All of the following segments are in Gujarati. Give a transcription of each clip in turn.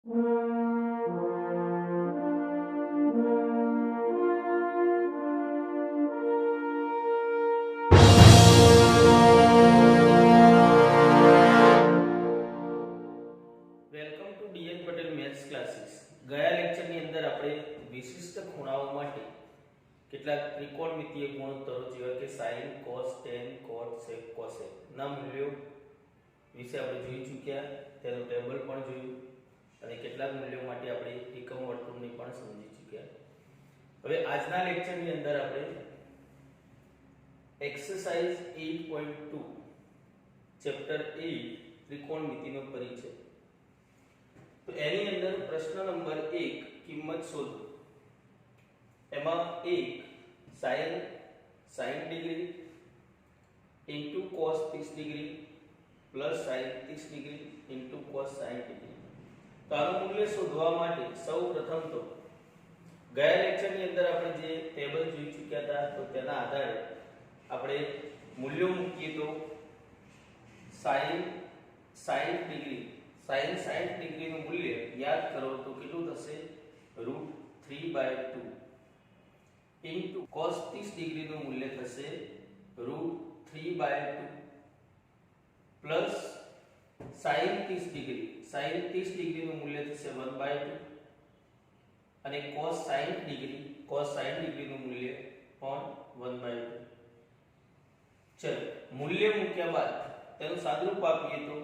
Welcome to DN Patel maths classes. ગયા લેક્ચરની અંદર આપણે વિશિષ્ટ ખૂણાઓ માટે કેટલાક ત્રિકોણમિતીય ગુણોત્તરો જેવા કે sin, cos, tan, cot, sec, cosec ના મૂલ્યો વિશે આપણે જોઈ ચૂક્યા. તેનું ટેબલ પણ જોયું અને કેટલાક મૂલ્યો માટે આપણે એકમ વર્તુળને પણ સમજી ચૂક્યા. હવે આજના લેક્ચરની અંદર આપણે એક્સરસાઇઝ 8.2 ચેપ્ટર 8 ત્રિકોણમિતિનો પરિચય. તો એની અંદર પ્રશ્ન નંબર 1 કિંમત શોધો. એમાં 1 sin degree into cos 30 degree plus sin 30 degree into cos 60 degree. તો આનું મૂલ્ય શોધવા માટે સૌપ્રથમ તો ગયા લેક્ચરની અંદર આપણે જે ટેબલ જોઈ ચૂક્યા હતા તો તેના આધારે આપણે મૂલ્યો મૂકીએ તો sin 60 ડિગ્રી નું મૂલ્ય યાદ કરો તો કેટલું થશે √3/2 ઇન્ટુ cos 30 ડિગ્રી નું મૂલ્ય થશે √3/2 પ્લસ sin 30 ડિગ્રી નું મૂલ્ય થશે 1/2 અને cos 60 ડિગ્રી નું મૂલ્ય પણ 1/2. ચલો મૂલ્ય મૂક્યા બાદ તેનું સાદુરૂપ આપીએ તો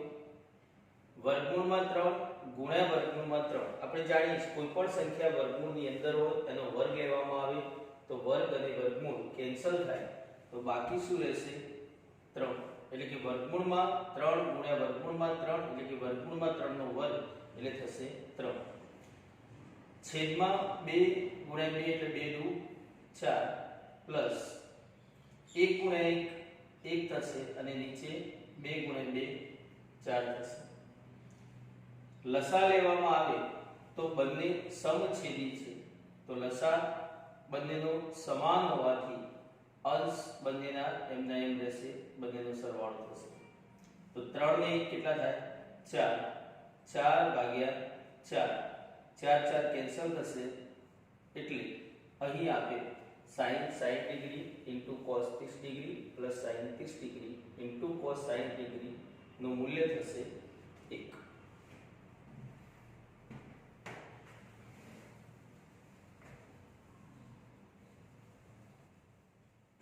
વર્ગમૂળમાં 3 ગુણ્યા વર્ગમૂળમાં 3. આપણે જાણીએ છીએ કોઈ પણ સંખ્યા વર્ગમૂળની અંદર હોય તેનો વર્ગ લેવામાં આવે તો વર્ગ અને વર્ગમૂળ કેન્સલ થાય તો બાકી શું રહેશે 3. એટલે કે વર્ગમૂળમાં 3 ગુણ્યા વર્ગમૂળમાં 3 એટલે કે વર્ગમૂળમાં 3 નો વર્ગ એટલે થશે 3. છેદમાં 2 ગુણ્યા 2 એટલે 2 દુ 4 પ્લસ 1 ગુણ્યા 1 1 થશે અને નીચે 2 ગુણ્યા 2 4 થશે. લસા લેવામાં આવે તો બંને સમછેદી છે તો લસા બંનેનો સમાન હોવાથી અંશ બંનેના એમના એમ રહેશે, બંનેનો સરવાળો થશે. તો 3 ને 1 કેટલા થાય 4 ભાગ્યા 4 4 કેન્સલ થશે એટલે અહીં આપે sin 60 degree into cos 30 degree plus sin 30 degree into cos 60 degree નું મૂલ્ય થશે 1.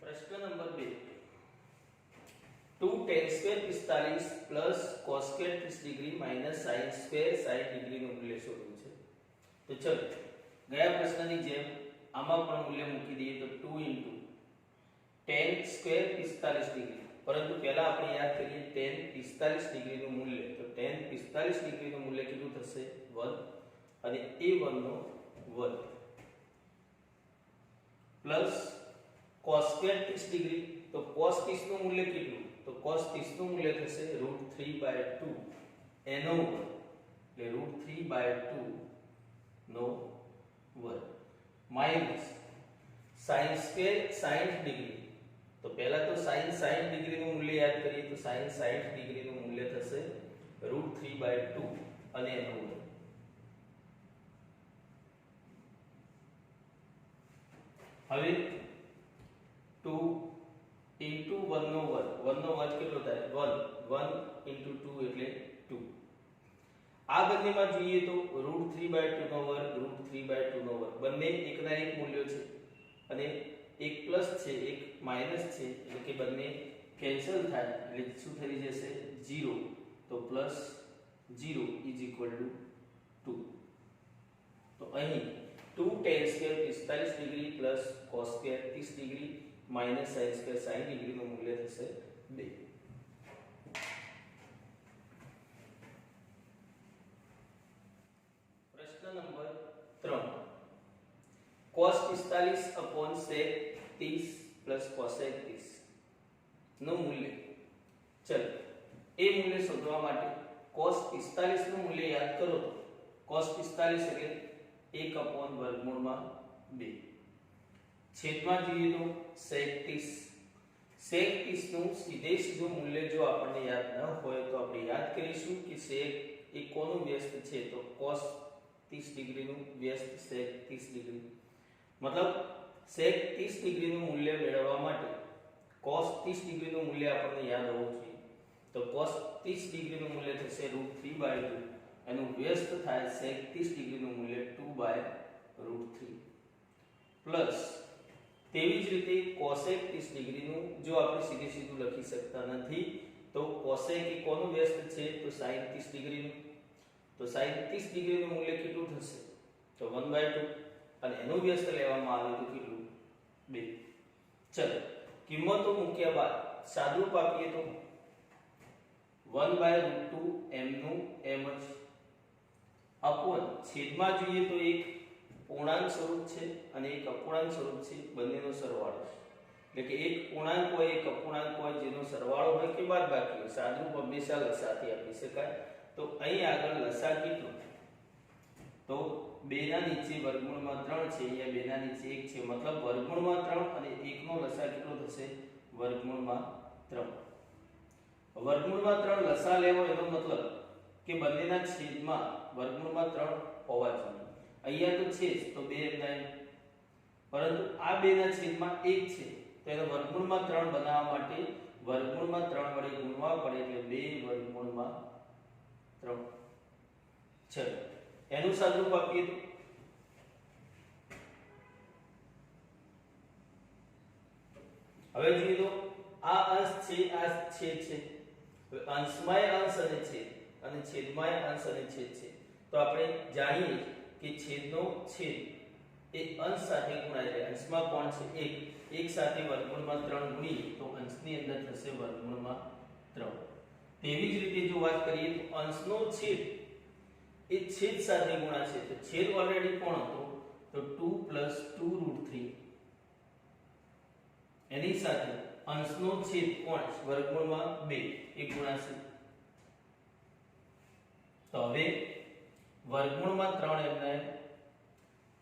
प्रश्न number 2 2 tan square 45 plus cos square 30 degree minus sin square 60 degree નું મૂલ્ય શોધવું છે. તો ચલો ગયા પ્રશ્નની જેમ આમાં પણ મૂલ્ય મૂકી દઈએ તો 2 tan સ્ક્વાયર 45 ડિગ્રી, પરંતુ પહેલા આપણે યાદ કરીએ tan 45 ડિગ્રી નું મૂલ્ય. તો tan 45 ડિગ્રી નું મૂલ્ય કેટલું થશે 1 અને a1 નો વર્ગ પ્લસ cos સ્ક્વેર 30 ડિગ્રી. તો cos 30 નું મૂલ્ય કેટલું તો cos 30 નું મૂલ્ય થશે √3/2 એનો વર્ગ એટલે √3/2 નો વર્ગ માઈનસ sin સ્ક્વેર 60 ડિગ્રી. તો પહેલા તો sin 60 ડિગ્રી નું મૂલ્ય યાદ કરીએ તો sin 60 ડિગ્રી નું મૂલ્ય થશે √3/2 અને એનો વર્ગ. હવે 2 into 1 નો વર્ગ, 1 નો વર્ગ કેટલો થાય 1 into 2 એટલે 2. આ બંનેમાં જોઈએ તો √3/2 નો વર્ગ √3/2 નો વર્ગ બંને એકના એક મૂલ્યો છે અને એક પ્લસ છે એક માઈનસ છે એટલે કે બંને કેન્સલ થાય એટલે શું થઈ જશે 0. તો પ્લસ 0 = 2. તો અહીં 2 tan square 45 degree plus cos square 30 degree minus sin square 60 degree નું મૂલ્ય થશે 2. પ્રશ્ન number 3 cos 45 upon sec 30 plus cosec 30 નું મૂલ્ય. ચલો એ મૂલ્ય શોધવા માટે cos 45 નું મૂલ્ય યાદ કરો તો cos 45 એટલે 1/√2 છેદમાં જોઈએ તો sec 30 નું સીધું મૂલ્ય જો આપણને યાદ ન હોય તો આપણે યાદ કરીશું કે sec એ કોનું વ્યસ્ત છે તો cos 30 ડિગ્રીનું વ્યસ્ત sec 30 ડિગ્રી, મતલબ sec 30 ડિગ્રીનું મૂલ્ય મેળવવા માટે cos 30 ડિગ્રીનું મૂલ્ય આપણને યાદ હોવું જોઈએ. તો cos 30 ડિગ્રીનું મૂલ્ય થશે √3/2, એનું વ્યસ્ત થાય sec 30 ડિગ્રીનું મૂલ્ય 2/√3 પ્લસ તેવી જ રીતે cosec 30 ડિગ્રીનું જો આપણે સીધે સીધું લખી શકતા નથી તો cosec એ કોનું વ્યસ્ત છે તો sin 30 ડિગ્રીનું. તો sin 30 ડિગ્રીનું મૂલ્ય કેટલું થશે તો 1/2 અને એનું વ્યસ્ત લેવામાં આવે તો કેટલું 2. ચલો કિંમતો મૂક્યા બાદ સાદુરૂપ આપીએ તો 1/√2 m નું m જ અપોન છેદમાં જોઈએ તો એક પૂર્ણાંક સ્વરૂપ છે અને એક અપૂર્ણાંક સ્વરૂપ છે, બંનેનો સરવાળો છે. એટલે કે એક પૂર્ણાંક હોય એક અપૂર્ણાંક હોય જેનો સરવાળો હોય કે બાદબાકી હોય, સાદુરૂપ હંમેશા લસાથી આપી શકાય. તો અહીં આગળ લસા કેટલો તો 2 ના નીચે વર્ગમૂળમાં 3 છે, અહીંયા 2 ના નીચે 1 છે, મતલબ વર્ગમૂળમાં 3 અને 1 નો લસા કેટલો થશે વર્ગમૂળમાં 3. વર્ગમૂળમાં 3 લસા લેવો એનો મતલબ કે બંનેના છેદમાં વર્ગમૂળમાં 3 હોવા જોઈએ. અહીંયા તો છે જ તો 2 એમના એમ, પરંતુ આ 2 ના છેદમાં 1 છે તો એને વર્ગમૂળમાં 3 બનાવવા માટે વર્ગમૂળમાં 3 વડે ગુણવા પડે એટલે 2 વર્ગમૂળમાં 3. ચલો એનું સાદુરૂપ આપીએ તો હવે જોઈએ તો આ અંશ છે આ છેદ છે, હવે અંશમાંય અંશ અને છેદ અને છેદમાંય અંશ અને છેદ છે. તો આપણે જાણીએ કે છેદનો છેદ એ અંશ સાથે ગુણાય છે. અંશમાં કોણ છે 1, 1 સાથે વર્ગમૂળમાં 3 ગુણીએ તો અંશની અંદર થશે વર્ગમૂળમાં 3. તેવી જ રીતે જો વાત કરીએ તો અંશનો છેદ એ છેદ સાથે ગુણાશે તો છેદ ઓલરેડી કોણ હતો તો 2 + 2√3 એની સાથે અંશનો છેદ કોણ વર્ગમૂળમાં 2 એ ગુણાશે. તો હવે વર્ગમૂળમાં 3 એમના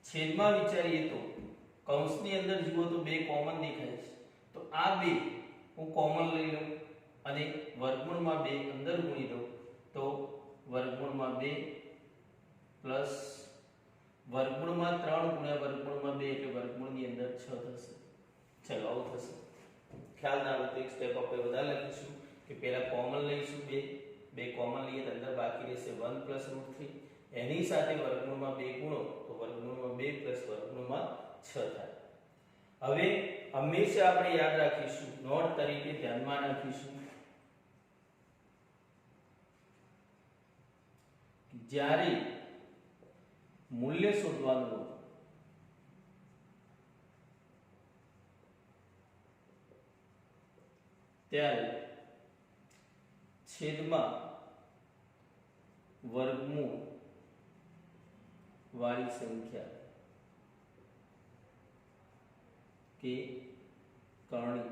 છેદમાં વિચારીએ તો કૌંસની અંદર જુઓ તો 2 કોમન દેખાય છે તો આ 2 હું કોમન લઈ લઉં અને વર્ગમૂળમાં 2 અંદર ગુણી દઉં તો વર્ગમૂળમાં 2 પ્લસ વર્ગમૂળમાં 3 ગુણ્યા વર્ગમૂળમાં 2 એટલે વર્ગમૂળની અંદર 6 થશે. ચલો આવું થશે. ખ્યાલ ના આવે તો એક સ્ટેપ આપણે વધારે લખીશું કે પહેલા કોમન લઈશું 2 કોમન લઈએ તો અંદર બાકી રહેશે 1 + √3 એની સાથે વર્ગમૂળમાં 2 ગુણો તો વર્ગમૂળમાં 2 પ્લસ વર્ગમૂળમાં 6 થાય. હવે હંમેશા આપણે યાદ રાખીશું, નોટ તરીકે ધ્યાનમાં રાખીશું, જ્યારે મૂલ્ય શોધવાનું હોય ત્યારે છેદમાં વર્ગમૂળ વાળી સંખ્યા કે કરણી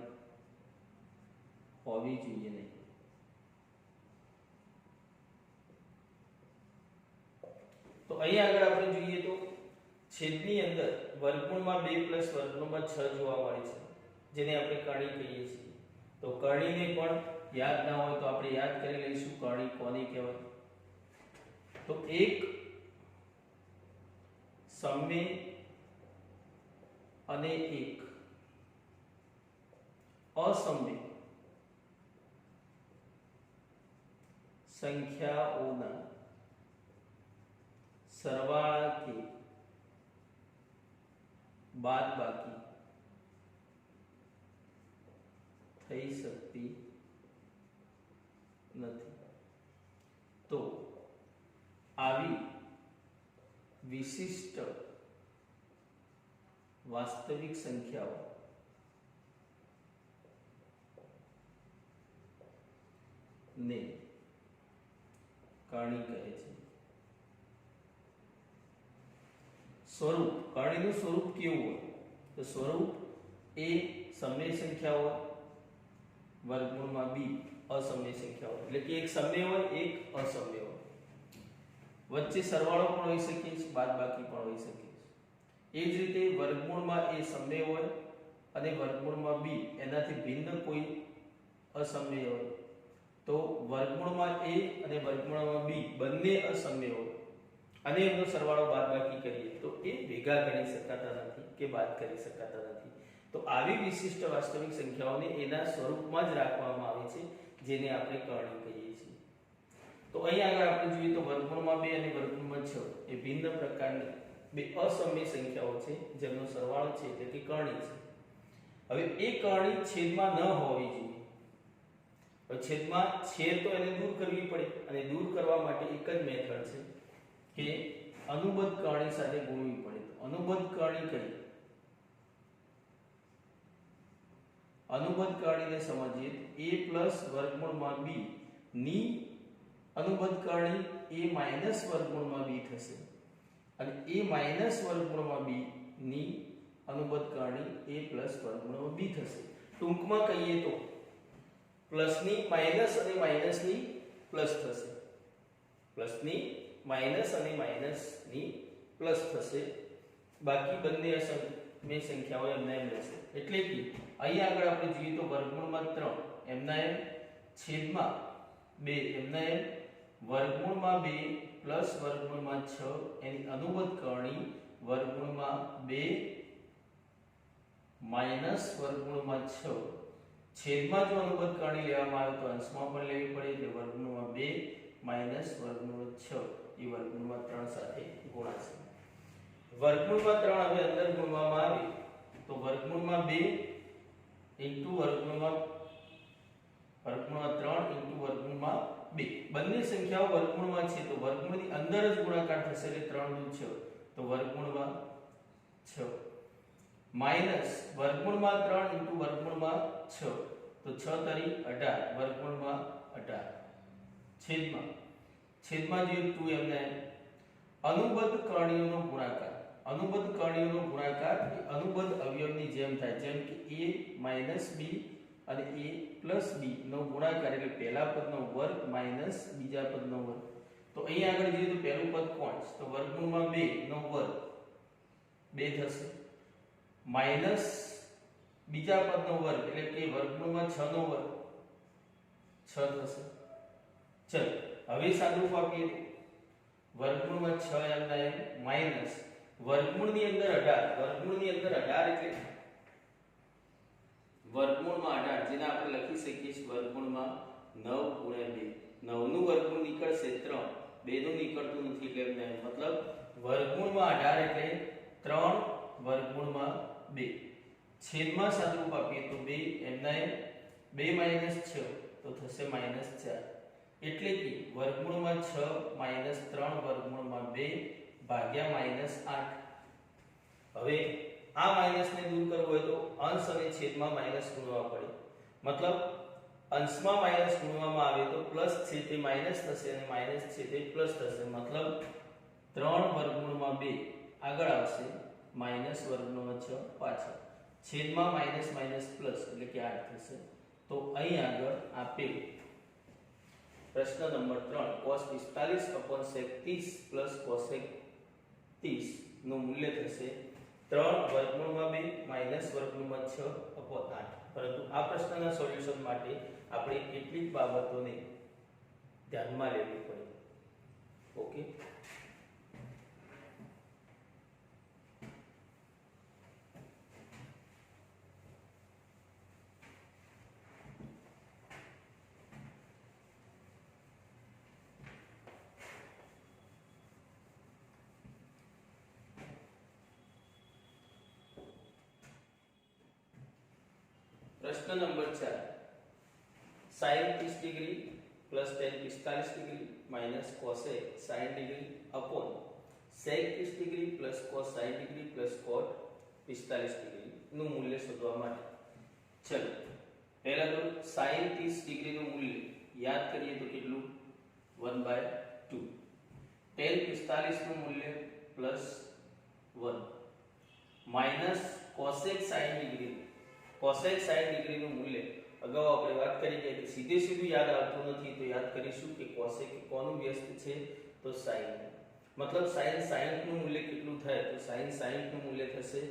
હોવી જોઈએ નહીં. તો અહીં આગળ આપણે જોઈએ તો છેદની અંદર વર્ગમૂળમાં 2 પ્લસ વર્ગમૂળમાં 6 જોવા મળે છે જેને આપણે કરણી કહીએ છીએ. તો કરણીને પણ યાદ ના હોય તો આપણે યાદ કરી લઈશું કરણી કોને કહેવાય. તો એક સમય અને એક અસમય સંખ્યાઓના સરવાળા કે બાદબાકી થઈ શકતી નથી. તો આવી વિશિષ્ટ વાસ્તવિક સંખ્યાઓ ને કરણી કહે છે. સ્વરૂપ, કરણીનું સ્વરૂપ કેવું હોય તો સ્વરૂપ એ સમય સંખ્યા હોય વર્ગમૂળમાં b અસમય સંખ્યા હોય, એટલે કે એક સમય હોય એક અસમય હોય, વચ્ચે સરવાળો પણ હોઈ શકે છે બાદબાકી પણ હોઈ શકે છે. એ જ રીતે વર્ગમૂળમાં એ સમય હોય અને વર્ગમૂળમાં b એનાથી ભિન્ન કોઈ અસમય હોય તો વર્ગમૂળમાં a અને વર્ગમૂળમાં b બંને અસમ્ય હોય અને એમનો સરવાળો બાદબાકી કરીએ તો એ ભેગા ગણી શકાતા નથી કે બાદ કરી શકાતા નથી. તો આવી વિશિષ્ટ વાસ્તવિક સંખ્યાઓને એના સ્વરૂપમાં જ રાખવામાં આવે છે, જેને આપણે કર્ણી કહીએ છીએ. તો અહીં આગળ આપણે જોઈએ તો વર્ગમૂળમાં 2 અને વર્ગમૂળમાં 6 એ ભિન્ન પ્રકારની બે અસમ્ય સંખ્યાઓ છે જેમનો સરવાળો છે એટલે કે કર્ણી છે. હવે એ કર્ણી છેદમાં ન હોવી જોઈએ. હવે છેદમાં છે તો એને દૂર કરવી પડે અને દૂર કરવા માટે એક જ મેથડ છે કે અનુબદ્ધ કર્ણી સાથે ગુણવી પડે. તો અનુબદ્ધ કર્ણી કઈ? અનુબદ્ધ કર્ણીને સમજીએ તો a વર્ગમૂળમાં b ની અનુબદ્ધ કર્ણી a વર્ગમૂળમાં b થશે અને a વર્ગમૂળમાં b ની અનુબદ્ધ કર્ણી a વર્ગમૂળમાં b થશે. ટૂંકમાં કહીએ તો પ્લસની માઈનસ અને માઈનસની પ્લસ થશે. પ્લસની માઈનસ અને માઈનસની પ્લસ થશે. બાકી બંને અસમ્ય સંખ્યાઓ એમના એમ રહેશે. એટલે કે અહીં આગળ આપણે જોઈએ તો વર્ગમૂળમાં 3 એમના એમ છેદમાં 2 એમના એમ વર્ગમૂળમાં 2 પ્લસ વર્ગમૂળમાં 6 એની અનુબદ્ધ કર્ણી વર્ગમૂળમાં 2 માઈનસ વર્ગમૂળમાં 6 છેદમાં જો અનુબદ્ધ કર્ણી લેવામાં આવે તો અંશમાં પણ લેવી પડે એટલે વર્ગમૂળમાં 2 માઈનસ વર્ગમૂળમાં 6 એ વર્ગમૂળમાં 3 સાથે ગુણાશે. વર્ગમૂળમાં 3 હવે અંદર ગુણવામાં આવે તો વર્ગમૂળમાં 2 ઇન્ટુ વર્ગમૂળમાં 3 ઇન્ટુ વર્ગમૂળમાં 2 બંને સંખ્યાઓ વર્ગમૂળમાં છે તો વર્ગમૂળની અંદર જ ગુણાકાર થશે એટલે 3 દુ 6 તો વર્ગમૂળમાં 6 માઈનસ વર્ગમૂળમાં 3 ઇન્ટુ વર્ગમૂળમાં 6 તો 6 તરી 18 વર્ગમૂળમાં 18 છેદમાં જે 2 એમને અનુબદ્ધ કર્ણીઓનો ગુણાકાર. અનુબદ્ધ કર્ણીઓનો ગુણાકાર એ અનુબદ્ધ અવયવની જેમ થાય, જેમ કે a b અને a b નો ગુણાકાર એટલે પહેલા પદનો વર્ગ માઈનસ બીજા પદનો વર્ગ. તો અહીં આગળ જોઈએ તો પહેલું પદ કોણ છે તો વર્ગમૂળમાં 2 નો વર્ગ 2 થશે માઈનસ બીજા પદનો વર્ગ એટલે કે વર્ગમૂળમાં 6 નો વર્ગ 6 થશે. ચલ હવે સાદુરૂપ આપીએ તો વર્ગમૂળમાં 6 એમના એમ માઈનસ વર્ગમૂળની અંદર 18 વર્ગમૂળની અંદર 18 એટલે વર્ગમૂળમાં 18 જેને આપણે લખી શકીએ છીએ વર્ગમૂળમાં 9 ગુણ્યા 2 9 નું વર્ગમૂળ નીકળશે 3 2 નું નીકળતું નથી એટલે એમને મતલબ વર્ગમૂળમાં 18 એટલે 3 વર્ગમૂળમાં 2 છેદમાં સાદુરૂપ આપીએ તો 2 એમના એમ 2 - 6 તો થશે -4 એટલે કે વર્ગમૂળમાં 6 - 3 વર્ગમૂળમાં 2 ભાગ્યા -8. હવે આ માઈનસને દૂર કરવો હોય તો અંશ અને છેદમાં માઈનસ ગુણવા પડે. મતલબ અંશમાં માઈનસ ગુણવામાં આવે તો પ્લસ છે તે માઈનસ થશે અને માઈનસ છે તે પ્લસ થશે. મતલબ 3 વર્ગમૂળમાં 2 આગળ આવશે માઈનસ વર્ગમૂળમાં 6 પાછળ છેદમાં માઈનસ માઈનસ પ્લસ એટલે કે 8 થશે. તો અહીં આગળ આપેલ પ્રશ્ન નંબર 3 cos 45 sec 30 cos 30 નું મૂલ્ય થશે 3 વર્ગમૂળમાં 2 માઈનસ વર્ગમૂળમાં 6 8. પરંતુ આ પ્રશ્નના સોલ્યુશન માટે આપણે કેટલીક બાબતોને ધ્યાનમાં લેવી પડે. ઓકે, प्रश्न number 4 sin 30 degree plus tan 45 degree minus cos sin degree upon sec 30 degree plus cos sin degree plus cot 45 degree નું મૂલ્ય શોધવા માટે. ચલો પહેલા તો sin 30 डिग्री નું મૂલ્ય યાદ કરીએ તો કેટલું 1/2. tan 45 નું મૂલ્ય +1 minus cosec sin degree cosec sin degree નું મૂલ્ય અગાઉ આપણે વાત કરી કે સીધે સીધું યાદ આવતું નથી તો યાદ કરીશું કે cosec કોનું વ્યસ્ત છે તો sin. મતલબ sin 60 નું મૂલ્ય કેટલું થાય તો sin 60 નું મૂલ્ય થશે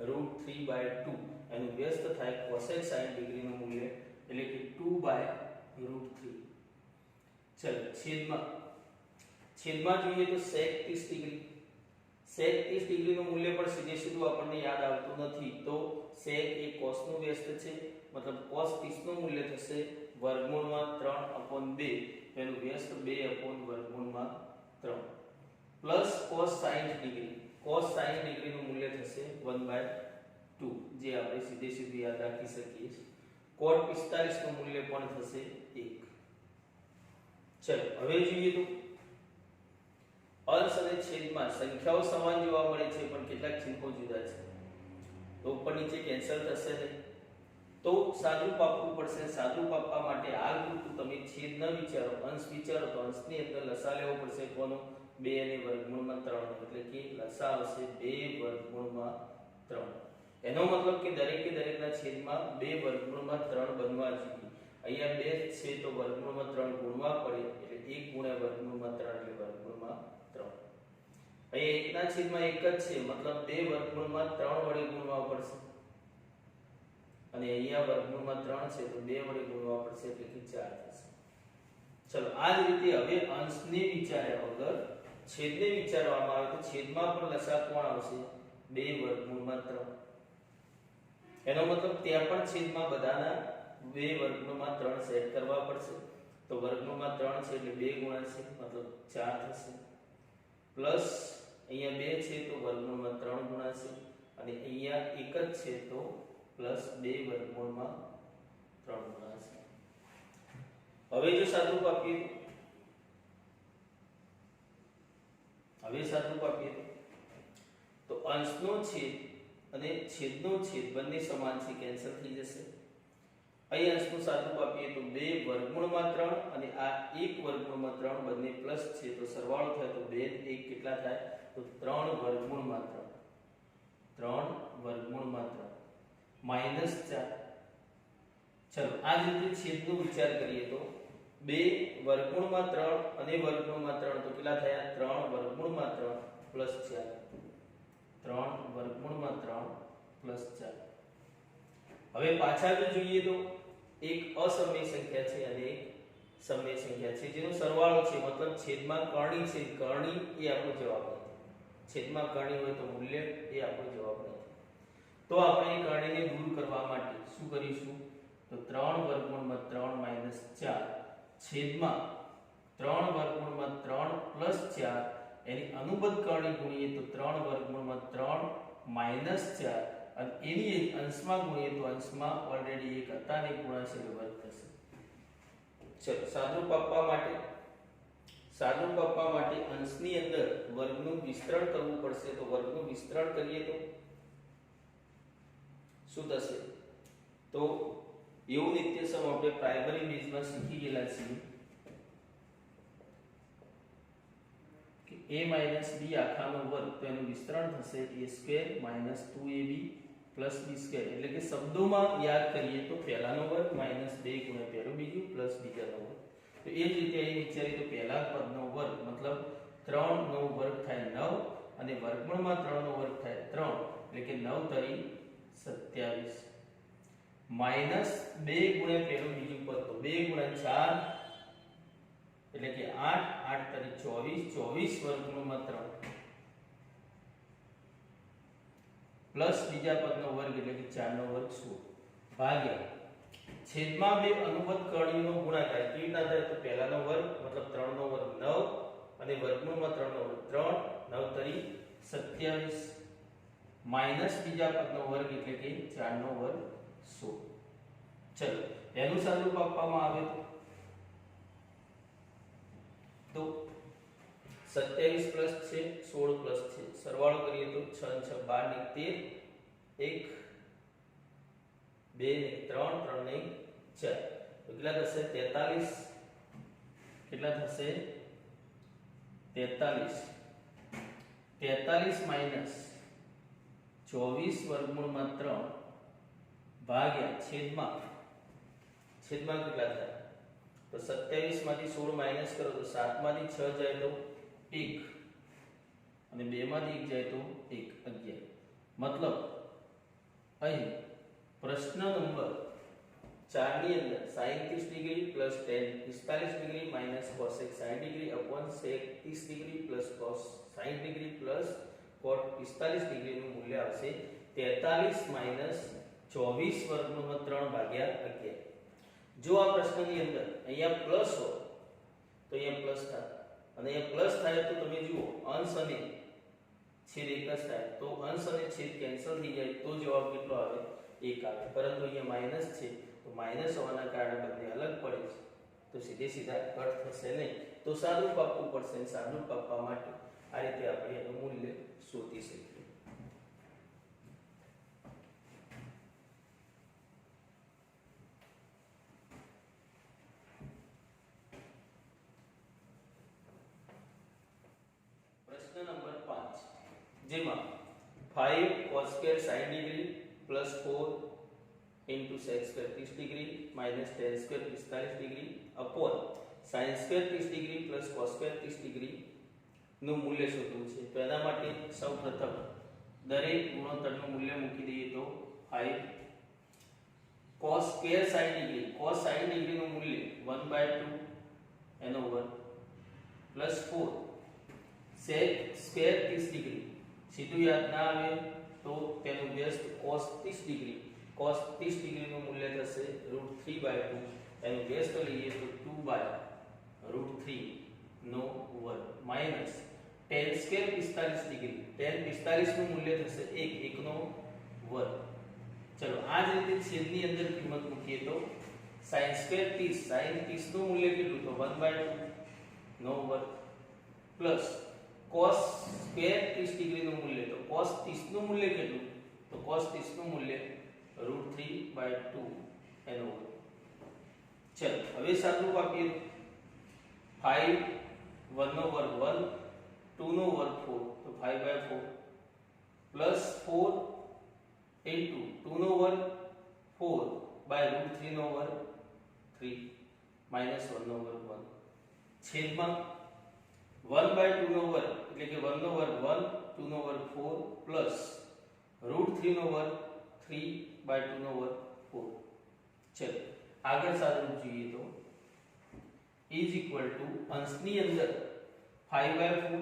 √3/2 એનું વ્યસ્ત થાય cosec sin डिग्री નું મૂલ્ય એટલે કે 2/√3. चलो छेदમાં જોઈએ તો sec 30 ડિગ્રી sec 30 ડિગ્રીનું મૂલ્ય પણ સીધે સીધું આપણને યાદ આવતું નથી તો sec એ cos નું વ્યસ્ત છે મતલબ cos 30 નું મૂલ્ય થશે વર્ગમૂળમાં 3/2 એનું વ્યસ્ત 2/3 પ્લસ cos 60 ડિગ્રી નું મૂલ્ય થશે 1/2 જે આપણે સીધે સીધું યાદ રાખી શકીએ cot 45 નું મૂલ્ય પણ થશે 1 चलो હવે જોઈએ તો અંશ અને છેદમાં સંખ્યાઓ સમાન જોવા મળે છે પણ કેટલાક ચિહ્નો જુદા છે તો ઉપર નીચે કેન્સલ થશે નહીં તો સાદુરૂપ આપવું પડશે સાદુરૂપ આપવા માટે હાલ પૂરતું તમે છેદ ન વિચારો અંશ વિચારો તો અંશની અંદર લસા લેવો પડશે કોનો 2 અને વર્ગમૂળમાં 3 એટલે કે લસા આવશે 2 વર્ગમૂળમાં 3 એનો મતલબ કે દરેકે દરેકના છેદમાં 2 વર્ગમૂળમાં 3 બનવા જોઈએ અહીંયા 2 છે તો વર્ગમૂળમાં 3 ગુણવા પડે એટલે 1 ગુણ્યા વર્ગમૂળમાં 3 એટલે વર્ગમૂળમાં 3 અહીંયા એકના છેદમાં એક જ છે મતલબ 2 વર્ગમૂળમાં 3 વડે ગુણવા પડશે અને અહીંયા વર્ગમૂળમાં 3 છે તો 2 વડે ગુણવા પડશે એટલે કે 4 થશે ચલો આ જ રીતે હવે અંશને વિચાર્યા વગર છેદને વિચારવામાં આવે તો છેદમાં પણ લસા કોણ આવશે 2 વર્ગમૂળમાં 3 એનો મતલબ ત્યાં પણ છેદમાં બધાના 2 વર્ગમૂળમાં 3 સેટ કરવા પડશે તો વર્ગમૂળમાં 3 છે એટલે 2 ગુણાશે મતલબ 4 થશે પ્લસ અહીંયા 2 છે તો વર્ગમૂળમાં 3 ગુણાશે અને અહીંયા 1 જ છે તો પ્લસ 2 વર્ગમૂળમાં 3 ગુણાશે હવે જો સાદુરૂપ આપીએ તો અંશનો છેદ અને છેદનો છેદ બંને સમાન છે કેન્સલ થઈ જશે અહીં અંશનું સાદુરૂપ આપીએ તો 2 વર્ગમૂળમાં 3 અને આ 1 વર્ગમૂળમાં 3 બંને પ્લસ છે તો સરવાળો થાય તો 2 1 કેટલા થાય તો 3 વર્ગમૂળમાં 3 માઈનસ 4 ચલો આ જ રીતે છેદનો વિચાર કરીએ તો 2 વર્ગમૂળમાં 3 અને વર્ગમૂળમાં 3 તો કેટલા થયા 3 વર્ગમૂળમાં 3 પ્લસ 4 3 વર્ગમૂળમાં 3 પ્લસ 4 હવે પાછા જો જોઈએ તો એક અસમય સંખ્યા છે અને એક સમય સંખ્યા છે જેનો સરવાળો છે મતલબ છેદમાં કર્ણી છે કર્ણી એ આપણો જવાબ નથી છેદમાં કર્ણી હોય તો મૂલ્ય એ આપણો જવાબ નથી તો આપણે એ કર્ણીને દૂર કરવા માટે શું કરીશું તો 3 વર્ગમૂળમાં 3 માઈનસ 4 છેદમાં 3 વર્ગમૂળમાં 3 પ્લસ 4 એની અનુબંધ કર્ણી ગુણીએ તો 3 વર્ગમૂળમાં 3 માઈનસ 4 અને એની એક અંશમાં ગુણીએ તો અંશમાં ઓલરેડી એક હતા ને ગુણાશે એટલે વર્ગ થશે ચલો સાદુરૂપ આપવા માટે અંશની અંદર વર્ગનું વિસ્તરણ કરવું પડશે તો વર્ગનું વિસ્તરણ કરીએ તો શું થશે તો એવું નિત્યસમ આપણે પ્રાઇમરી બેઝમાં શીખી ગયેલા છીએ કે a - b આખાનો વર્ગ તો એનું વિસ્તરણ થશે a² - 2ab + b² એટલે કે શબ્દોમાં યાદ કરીએ તો પહેલાનો વર્ગ -2 ગુણ્યા પહેલું બીજું પ્લસ બીજાનો વર્ગ તો એ જ રીતે અહીં વિચારીએ તો પહેલા પદનો વર્ગ મતલબ 3 નો વર્ગ થાય 9 અને વર્ગમૂળમાં 3 નો વર્ગ થાય 3 એટલે કે 9 તરી 27 -2 ગુણ્યા પહેલું બીજું પદ તો 2 ગુણ્યા 4 એટલે કે 8 8 તરી 24 વર્ગમૂળમાં 3 પ્લસ બીજા પદનો વર્ગ એટલે કે 4 નો વર્ગ 16 ભાગ્યા છેદમાં બે અનુબંધ કર્ણીનો ગુણાકાર કેવી રીતના થાય તો પહેલાનો વર્ગ મતલબ 3 નો વર્ગ 9 અને વર્ગમૂળમાં 3 નો વર્ગ 3 9 તરી 27 માઈનસ બીજા પદનો વર્ગ એટલે કે 4 નો વર્ગ 16 ચલો એનું સાદુરૂપ આપવામાં આવે તો 27 પ્લસ છે 16 પ્લસ છે સરવાળો કરીએ તો 6 6 12 ને 13 1 2 ને 3 3 ને 4 તો કેટલા થશે 43 કેટલા થશે 43 માઈનસ 24 વર્ગમૂળમાં 3 ભાગ્યા છેદમાં કેટલા થાય તો 27 માંથી 16 માઈનસ કરો તો 7 માંથી 6 જાય તો 1 અને 2 માંથી 1 જાય તો 1 11 મતલબ અહીં પ્રશ્ન નંબર 4 ની અંદર sin 30 degree plus tan 45 degree minus cosec 60 degree upon sec 30 degree plus cos 60 degree plus cot 45 ડિગ્રીનું મૂલ્ય આવશે 43 માઈનસ 24 વર્ગમૂળમાં 3 ભાગ્યા 11. જો આ પ્રશ્નની અંદર અહીંયા પ્લસ હોય તો અહીંયા પ્લસ થાય અને અહીંયા પ્લસ થાય તો તમે જુઓ અંશ અને છેદ એક જ થાય તો અંશ અને છેદ કેન્સલ થઈ જાય તો જવાબ કેટલો આવે 1 આવે. પરંતુ અહીંયા માઈનસ છે તો માઈનસ હોવાના કારણે બંને અલગ પડે છે તો સીધે સીધા કટ થશે નહીં. તો સાદુરૂપ આપવું પડશે અને સાદુરૂપ આપવા માટે આ રીતે આપણે એનું મૂલ્ય શોધી શકીએ. પ્રશ્ન નંબર 5 જેમાં 5 cos square sin degree plus 4 into sec square 30 degree minus tan square 45 degree upon sin square 30 degree plus cos square 30 degree નું મૂલ્ય શોધવું છે. તો એના માટે સૌપ્રથમ દરેક ગુણોત્તરનું મૂલ્ય મૂકી દઈએ તો 5 cos square sin degree નું મૂલ્ય 1/2 એનો વર્ગ plus 4 sec square 30 degree સીધું યાદ ના આવે તો તેનું વ્યસ્ત cos 30 degree નું મૂલ્ય થશે √3/2 એનું વ્યસ્ત લઈએ તો 2/√3 નો વર્ગ minus tan square 45 degree tan 45 નું મૂલ્ય થશે 1 નો વર્ગ. ચલો આ જ રીતે છેદની અંદર કિંમત મૂકીએ તો sin square 30 નું મૂલ્ય કેટલું તો 1/2 નો વર્ગ પ્લસ cos square 30 degree નું મૂલ્ય તો cos 30 નું મૂલ્ય કેટલું તો cos 30 નું મૂલ્ય √3/2 એનો વર્ગ. ચલો હવે સાદુરૂપ આપીએ 5 1 નો વર્ગ 1 2 નો વર્ગ 4 તો 5/4 પ્લસ 4 into 2 નો વર્ગ 4/√3 નો વર્ગ 3 માઈનસ 1 નો વર્ગ 1 છેદમાં 1/2 નો વર્ગ એટલે કે 1 નો વર્ગ 1 2 નો વર્ગ 4 પ્લસ √3 નો વર્ગ 3/2 નો વર્ગ 4. ચલો આગળ સાદુરૂપ જોઈએ તો ઇઝ ઇક્વલ ટુ અંશની અંદર 5/4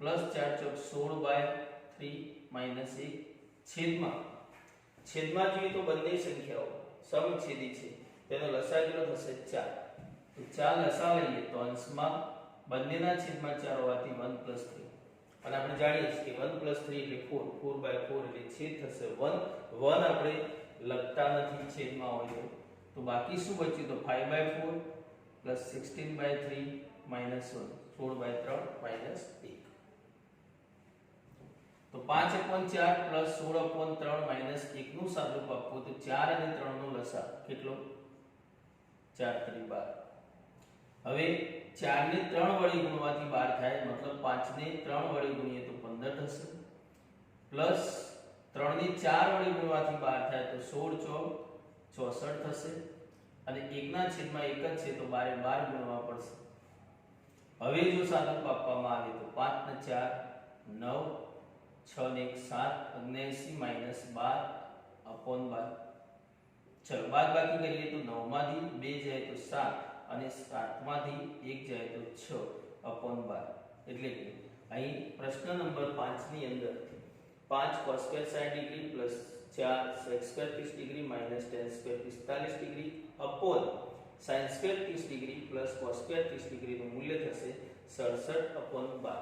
પ્લસ 4 ચોક 16/3 માઈનસ 1 છેદમાં જોઈએ તો બંને સંખ્યાઓ સમછેદી છે તેનો લસાઅ કેટલો થશે 4 તો 4 લસાઅ લઈએ તો અંશમાં બંનેના છેદમાં 4 હોવાથી 1 + 3 અને આપણે જાણીએ છીએ કે 1 + 3 એટલે 4 4/4 એટલે છેદ થશે 1 આપણે લખતા નથી છેદમાં હોય તો બાકી શું બચ્યું તો 5/4 + 16/3 - 1 16/3 - 1 તો 5/4 + 16/3 - 1 નું સાદુરૂપ આપવું તો 4 અને 3 નો લસાઅ કેટલો 4 × 12. હવે 4 ને 3 વડે ગુણવાથી 12 થાય મતલબ 5 ને 3 વડે ગુણીએ તો 15 થશે પ્લસ 3 ને 4 વડે ગુણવાથી 12 થાય તો 16 × 4 64 થશે અને 1 ના છેદમાં 1 જ છે તો 12 12 ગુણવા પડશે. હવે જો સાદુરૂપ આપવામાં આવે તો 5 ને 4 9 6 ને 1 7 79 - 12/12. ચલો બાદબાકી કરીએ તો 9 માંથી 2 જાય તો 7 અને 7 માંથી 1 જાય તો 6/12. એટલે કે અહીં પ્રશ્ન નંબર 5 ની અંદર 5 cos square 60 degree plus 4 sec square 30 degree minus tan square 45 degree upon sin square 30 degree plus cos square 30 degree નું મૂલ્ય થશે 67/12.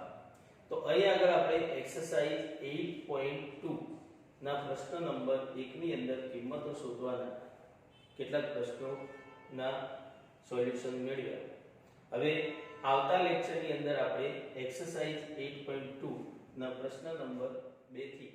તો અહીં આગળ આપણે એક્સરસાઇઝ 8.2 ના પ્રશ્ન નંબર 1 ની અંદર કિંમતો શોધવાના કેટલાક પ્રશ્નોના સોલ્યુશન મેળવ્યા. હવે આવતા લેક્ચરની અંદર આપણે એક્સરસાઇઝ 8.2 ના પ્રશ્ન નંબર 2 થી